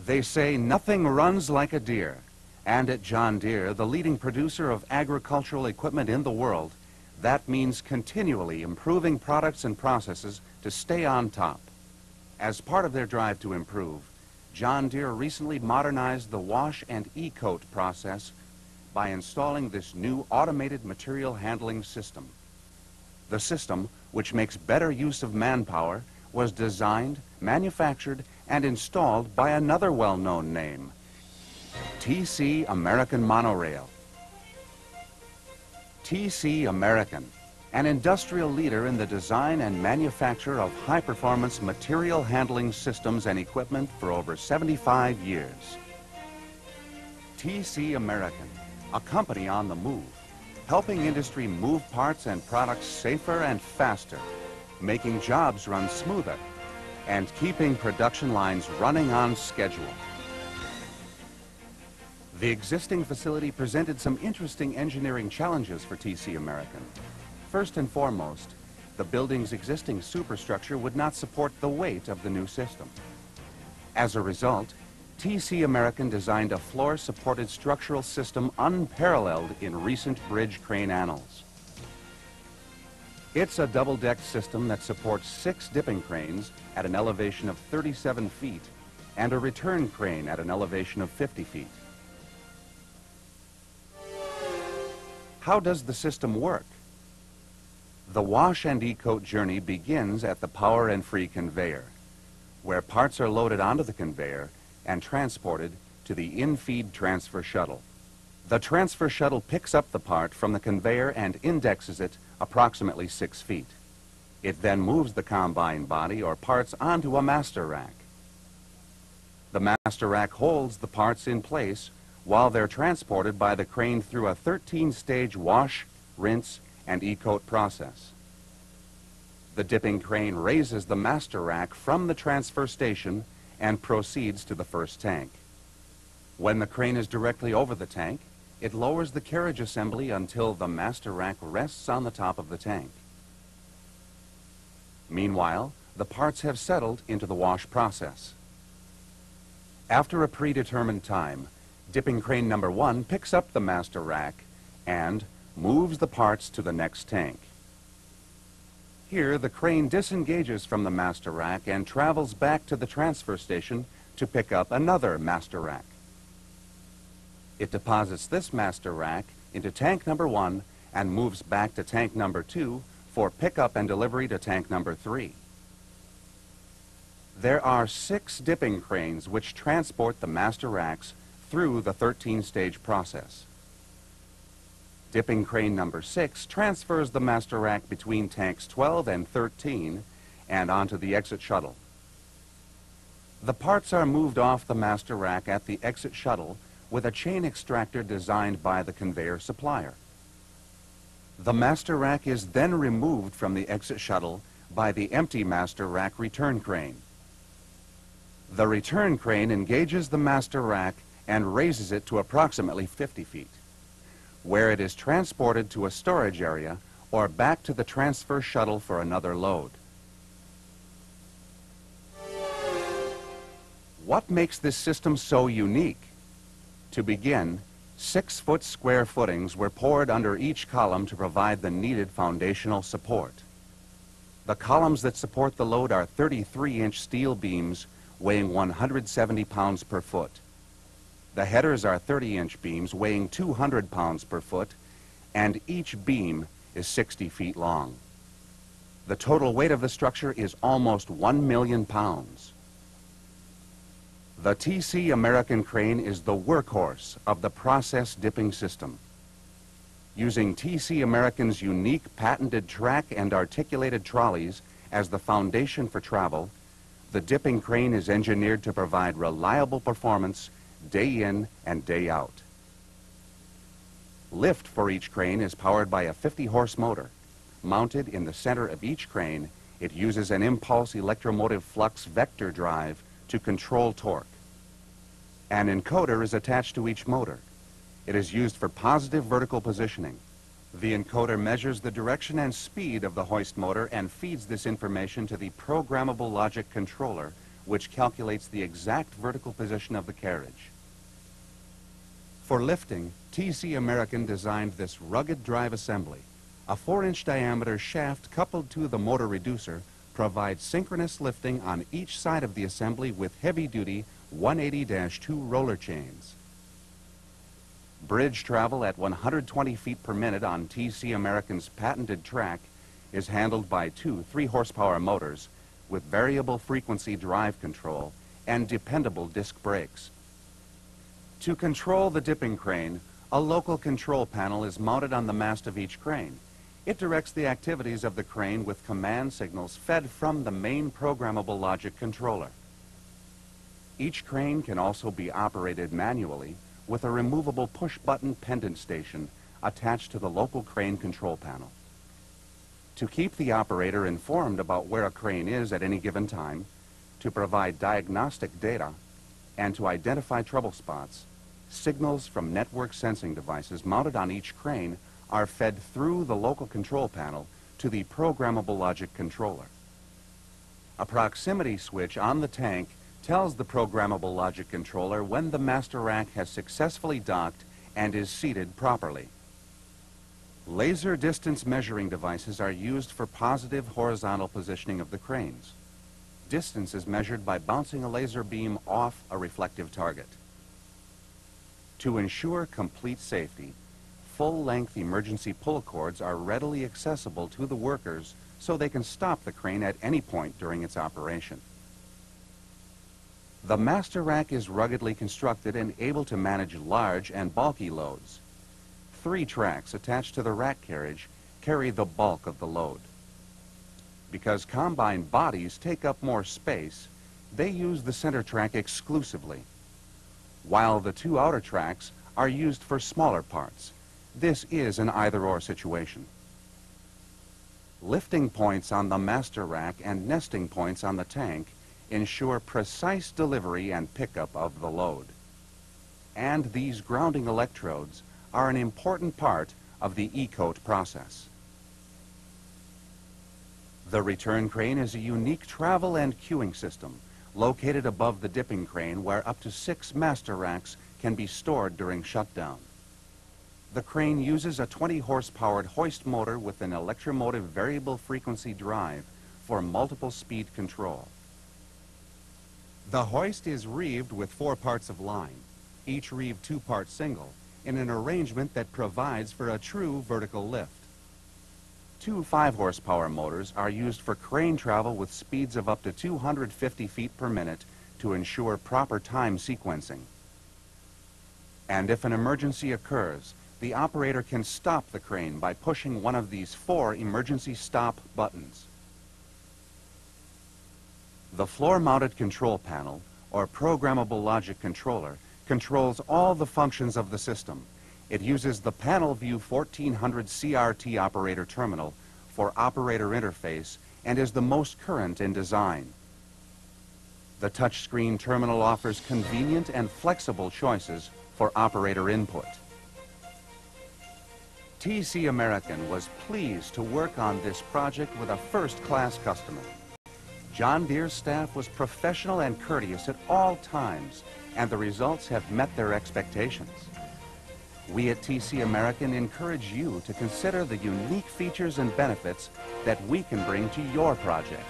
They say nothing runs like a deer. And at John Deere, the leading producer of agricultural equipment in the world, that means continually improving products and processes to stay on top. As part of their drive to improve, John Deere recently modernized the wash and e-coat process by installing this new automated material handling system. The system, which makes better use of manpower, was designed, manufactured, and installed by another well-known name, TC American Monorail. TC American, an industrial leader in the design and manufacture of high-performance material handling systems and equipment for over 75 years. TC American, a company on the move, helping industry move parts and products safer and faster, making jobs run smoother, and keeping production lines running on schedule. The existing facility presented some interesting engineering challenges for TC American. First and foremost, the building's existing superstructure would not support the weight of the new system. As a result, TC American designed a floor-supported structural system unparalleled in recent bridge crane annals. It's a double-deck system that supports 6 dipping cranes at an elevation of 37 feet and a return crane at an elevation of 50 feet. How does the system work? The wash and e-coat journey begins at the power and free conveyor, where parts are loaded onto the conveyor and transported to the in-feed transfer shuttle. The transfer shuttle picks up the part from the conveyor and indexes it approximately 6 feet. It then moves the combine body or parts onto a master rack. The master rack holds the parts in place while they're transported by the crane through a 13-stage wash, rinse, and e-coat process. The dipping crane raises the master rack from the transfer station and proceeds to the first tank. When the crane is directly over the tank, it lowers the carriage assembly until the master rack rests on the top of the tank. Meanwhile, the parts have settled into the wash process. After a predetermined time, dipping crane number 1 picks up the master rack and moves the parts to the next tank. Here, the crane disengages from the master rack and travels back to the transfer station to pick up another master rack. It deposits this master rack into tank number 1 and moves back to tank number 2 for pickup and delivery to tank number 3. There are 6 dipping cranes which transport the master racks through the 13-stage process. Dipping crane number 6 transfers the master rack between tanks 12 and 13 and onto the exit shuttle. The parts are moved off the master rack at the exit shuttle with a chain extractor designed by the conveyor supplier. The master rack is then removed from the exit shuttle by the empty master rack return crane. The return crane engages the master rack and raises it to approximately 50 feet, where it is transported to a storage area or back to the transfer shuttle for another load. What makes this system so unique? To begin, 6-foot square footings were poured under each column to provide the needed foundational support. The columns that support the load are 33-inch steel beams weighing 170 pounds per foot. The headers are 30-inch beams weighing 200 pounds per foot, and each beam is 60 feet long. The total weight of the structure is almost 1 million pounds. The TC American crane is the workhorse of the process dipping system. Using TC American's unique patented track and articulated trolleys as the foundation for travel, the dipping crane is engineered to provide reliable performance day in and day out. Lift for each crane is powered by a 50-horse motor. Mounted in the center of each crane, it uses an impulse electromotive flux vector drive to control torque. An encoder is attached to each motor. It is used for positive vertical positioning. The encoder measures the direction and speed of the hoist motor and feeds this information to the programmable logic controller, which calculates the exact vertical position of the carriage. For lifting, TC American designed this rugged drive assembly. A 4-inch diameter shaft coupled to the motor reducer provides synchronous lifting on each side of the assembly with heavy-duty 180-2 roller chains. Bridge travel at 120 feet per minute on TC American's patented track is handled by two 3-horsepower motors with variable frequency drive control and dependable disc brakes. To control the dipping crane, a local control panel is mounted on the mast of each crane. It directs the activities of the crane with command signals fed from the main programmable logic controller. Each crane can also be operated manually with a removable push-button pendant station attached to the local crane control panel. To keep the operator informed about where a crane is at any given time, to provide diagnostic data, and to identify trouble spots, signals from network sensing devices mounted on each crane are fed through the local control panel to the programmable logic controller. A proximity switch on the tank tells the programmable logic controller when the master rack has successfully docked and is seated properly. Laser distance measuring devices are used for positive horizontal positioning of the cranes. Distance is measured by bouncing a laser beam off a reflective target. To ensure complete safety, full-length emergency pull cords are readily accessible to the workers so they can stop the crane at any point during its operation. The master rack is ruggedly constructed and able to manage large and bulky loads. 3 tracks attached to the rack carriage carry the bulk of the load. Because combine bodies take up more space, they use the center track exclusively, while the 2 outer tracks are used for smaller parts. This is an either-or situation. Lifting points on the master rack and nesting points on the tank ensure precise delivery and pickup of the load. And these grounding electrodes are an important part of the E-coat process. The return crane is a unique travel and queuing system located above the dipping crane where up to 6 master racks can be stored during shutdown. The crane uses a 20-horse-powered hoist motor with an electromotive variable frequency drive for multiple speed control. The hoist is reeved with 4 parts of line, each reeved 2-part single, in an arrangement that provides for a true vertical lift. 2 5-horsepower motors are used for crane travel with speeds of up to 250 feet per minute to ensure proper time sequencing. And if an emergency occurs, the operator can stop the crane by pushing one of these 4 emergency stop buttons. The floor-mounted control panel, or programmable logic controller, controls all the functions of the system. It uses the Panel View 1400 CRT operator terminal for operator interface and is the most current in design. The touchscreen terminal offers convenient and flexible choices for operator input. TC American was pleased to work on this project with a first-class customer. John Deere's staff was professional and courteous at all times, and the results have met their expectations. We at TC American encourage you to consider the unique features and benefits that we can bring to your project.